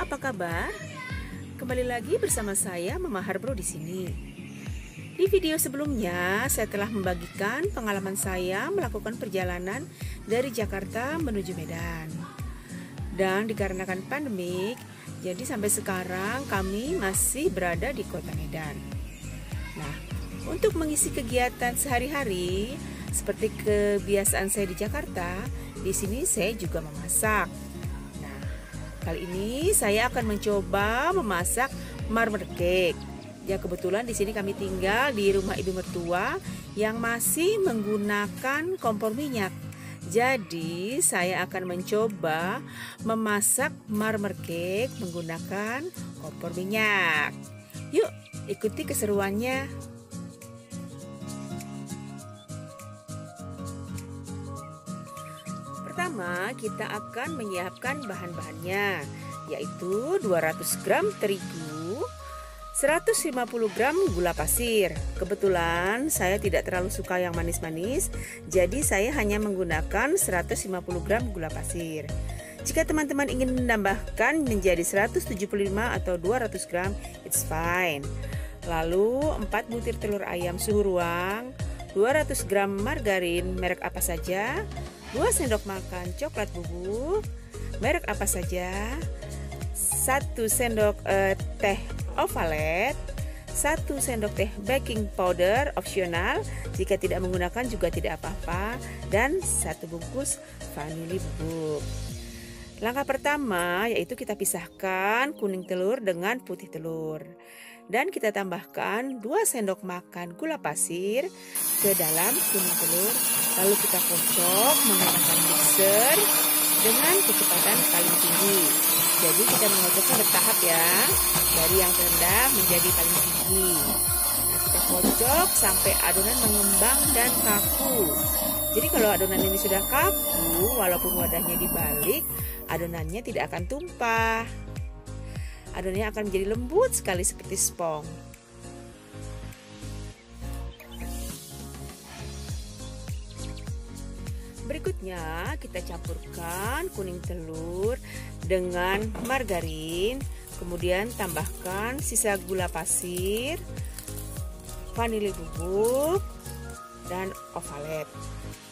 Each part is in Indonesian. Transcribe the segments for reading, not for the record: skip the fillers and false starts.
apa kabar? Kembali lagi bersama saya Mama Harbro di sini. Di video sebelumnya, saya telah membagikan pengalaman saya melakukan perjalanan dari Jakarta menuju Medan. Dan dikarenakan pandemik, jadi sampai sekarang kami masih berada di kota Medan. Nah, untuk mengisi kegiatan sehari-hari seperti kebiasaan saya di Jakarta, di sini saya juga memasak. Nah, kali ini saya akan mencoba memasak marmer cake. Ya, kebetulan di sini kami tinggal di rumah ibu mertua yang masih menggunakan kompor minyak. Jadi, saya akan mencoba memasak marmer cake menggunakan kompor minyak. Yuk, ikuti keseruannya. Pertama, kita akan menyiapkan bahan-bahannya, yaitu 200 gram terigu, 150 gram gula pasir. Kebetulan saya tidak terlalu suka yang manis-manis, jadi saya hanya menggunakan 150 gram gula pasir. Jika teman-teman ingin menambahkan menjadi 175 atau 200 gram, it's fine. Lalu 4 butir telur ayam suhu ruang, 200 gram margarin merek apa saja, 2 sendok makan coklat bubuk merek apa saja, 1 sendok teh ovalet, 1 sendok teh baking powder opsional, jika tidak menggunakan juga tidak apa-apa, dan 1 bungkus vanili bubuk. Langkah pertama yaitu kita pisahkan kuning telur dengan putih telur, dan kita tambahkan 2 sendok makan gula pasir ke dalam kuning telur, lalu kita kocok menggunakan mixer dengan kecepatan paling tinggi. Jadi kita mengocoknya bertahap ya, dari yang terendah menjadi paling tinggi. Nah, kita kocok sampai adonan mengembang dan kaku. Jadi kalau adonan ini sudah kaku, walaupun wadahnya dibalik, adonannya tidak akan tumpah. Adonannya akan menjadi lembut sekali seperti spong. Berikutnya kita campurkan kuning telur dengan margarin, kemudian tambahkan sisa gula pasir, vanili bubuk, dan ovalet.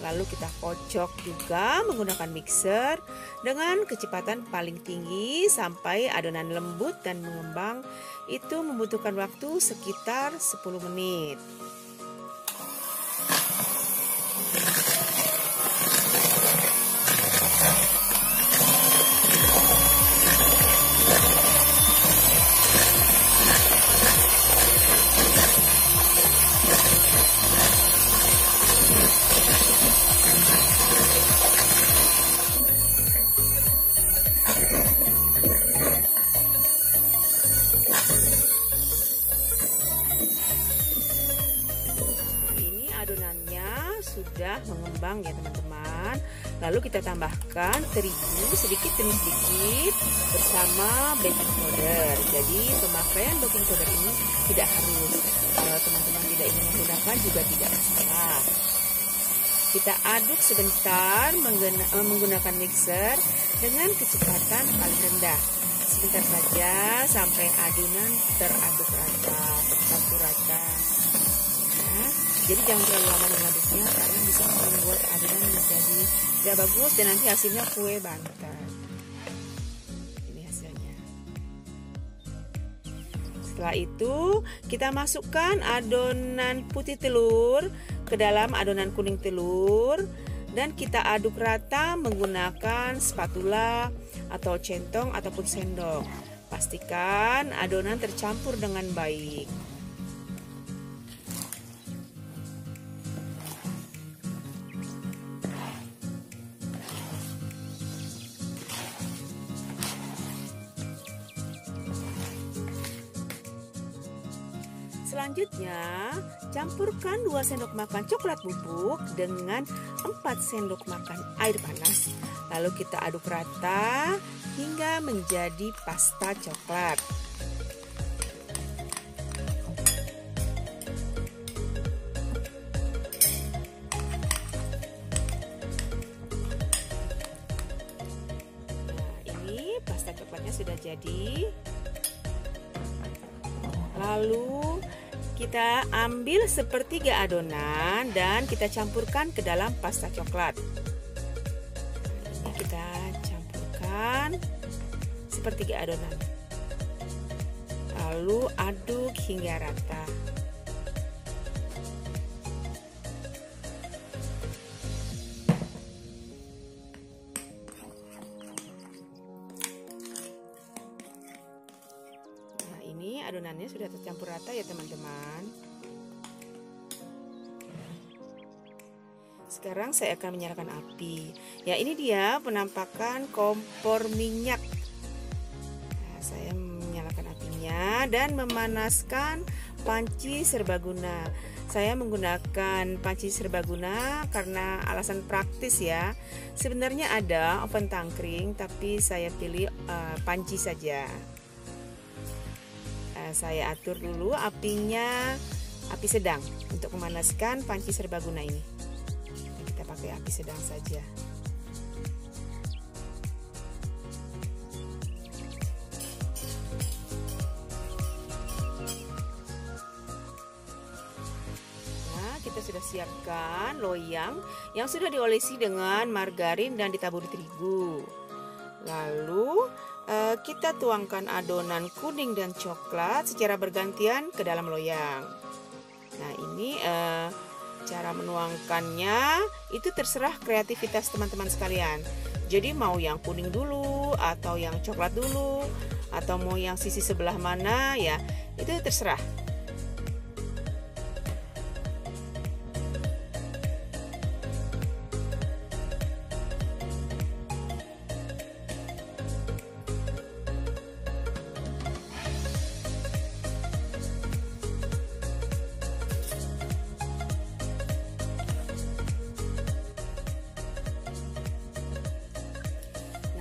Lalu kita kocok juga menggunakan mixer dengan kecepatan paling tinggi sampai adonan lembut dan mengembang. Itu membutuhkan waktu sekitar 10 menit. Adonannya sudah mengembang ya teman-teman. Lalu kita tambahkan terigu sedikit demi sedikit bersama baking powder. Jadi pemakaian baking powder ini tidak harus. Kalau teman-teman tidak ingin menggunakan juga tidak masalah. Kita aduk sebentar menggunakan mixer dengan kecepatan paling rendah. Sebentar saja sampai adonan teraduk rata, tercampur rata. Jadi jangan terlalu lama mengaduknya karena bisa membuat adonan menjadi tidak bagus dan nanti hasilnya kue bantat. Ini hasilnya. Setelah itu kita masukkan adonan putih telur ke dalam adonan kuning telur dan kita aduk rata menggunakan spatula atau centong ataupun sendok. Pastikan adonan tercampur dengan baik. Selanjutnya, campurkan 2 sendok makan coklat bubuk dengan 4 sendok makan air panas. Lalu kita aduk rata hingga menjadi pasta coklat. Nah, ini pasta coklatnya sudah jadi. jadi. Lalu kita ambil sepertiga adonan dan kita campurkan ke dalam pasta coklat. Ini kita campurkan sepertiga adonan. Lalu aduk hingga rata. Ini adonannya sudah tercampur rata ya teman-teman. Sekarang saya akan menyalakan api. Ya, ini dia penampakan kompor minyak. Nah, saya menyalakan apinya dan memanaskan panci serbaguna. Saya menggunakan panci serbaguna karena alasan praktis ya. Sebenarnya ada oven tangkring, tapi saya pilih panci saja. Saya atur dulu apinya api sedang untuk memanaskan panci serbaguna ini. Kita pakai api sedang saja. Nah, kita sudah siapkan loyang yang sudah diolesi dengan margarin dan ditaburi terigu. Lalu kita tuangkan adonan kuning dan coklat secara bergantian ke dalam loyang. Nah, ini cara menuangkannya itu terserah kreativitas teman-teman sekalian. Jadi mau yang kuning dulu atau yang coklat dulu atau mau yang sisi sebelah mana ya, itu terserah.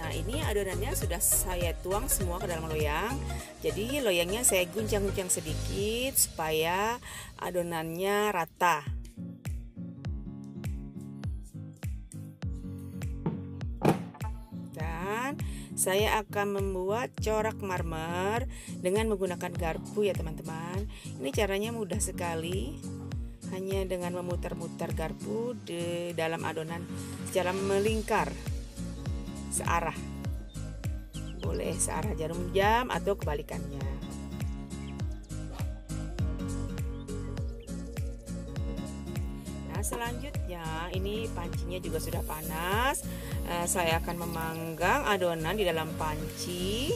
Ini adonannya sudah saya tuang semua ke dalam loyang. Jadi loyangnya saya guncang-guncang sedikit supaya adonannya rata. Dan saya akan membuat corak marmer dengan menggunakan garpu ya teman-teman. Ini caranya mudah sekali. Hanya dengan memutar-mutar garpu di dalam adonan secara melingkar searah. Boleh searah jarum jam atau kebalikannya. Nah, selanjutnya ini pancinya juga sudah panas. Saya akan memanggang adonan di dalam panci.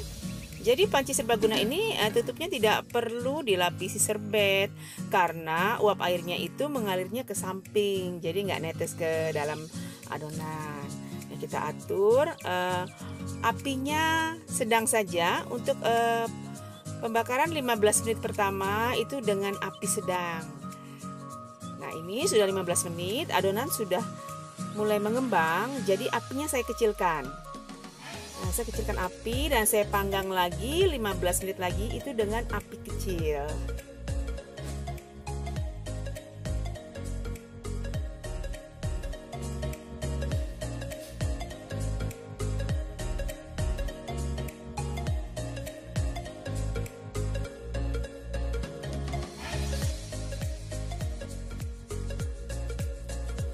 Jadi panci serbaguna ini tutupnya tidak perlu dilapisi serbet karena uap airnya itu mengalirnya ke samping, jadi nggak netes ke dalam adonan. Nah, kita atur apinya sedang saja untuk pembakaran 15 menit pertama itu dengan api sedang. Nah, ini sudah 15 menit, adonan sudah mulai mengembang, jadi apinya saya kecilkan. Nah, saya kecilkan api dan saya panggang lagi 15 menit lagi itu dengan api kecil.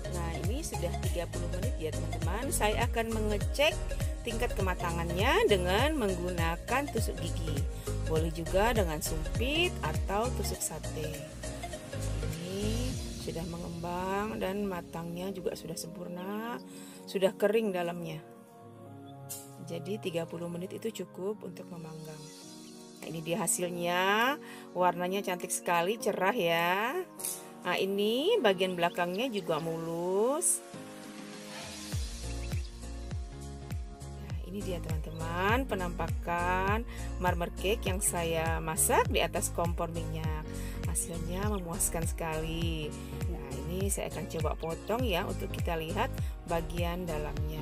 Nah, ini sudah 30 menit ya teman-teman. Saya akan mengecek tingkat kematangannya dengan menggunakan tusuk gigi. Boleh juga dengan sumpit atau tusuk sate. Ini sudah mengembang dan matangnya juga sudah sempurna, sudah kering dalamnya. Jadi 30 menit itu cukup untuk memanggang. Nah, ini dia hasilnya. Warnanya cantik sekali, cerah ya. Nah, ini bagian belakangnya juga mulus. Ini dia teman-teman penampakan marmer cake yang saya masak di atas kompor minyak. Hasilnya memuaskan sekali. Nah, ini saya akan coba potong ya untuk kita lihat bagian dalamnya.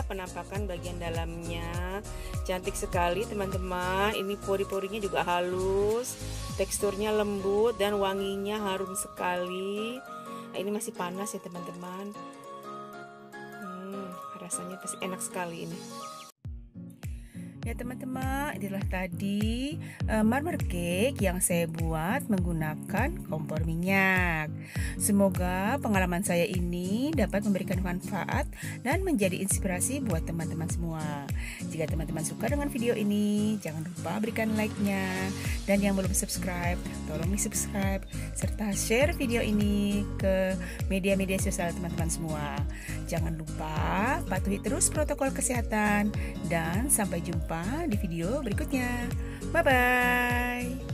Penampakan bagian dalamnya. Cantik sekali teman-teman. Ini pori-porinya juga halus, teksturnya lembut dan wanginya harum sekali. Nah, ini masih panas ya teman-teman. Rasanya pasti enak sekali ini. Ya teman-teman, inilah tadi marmer cake yang saya buat menggunakan kompor minyak. Semoga pengalaman saya ini dapat memberikan manfaat dan menjadi inspirasi buat teman-teman semua. Jika teman-teman suka dengan video ini, jangan lupa berikan like-nya. Dan yang belum subscribe, tolong di-subscribe serta share video ini ke media-media sosial teman-teman semua. Jangan lupa patuhi terus protokol kesehatan dan sampai jumpa di video berikutnya. Bye-bye.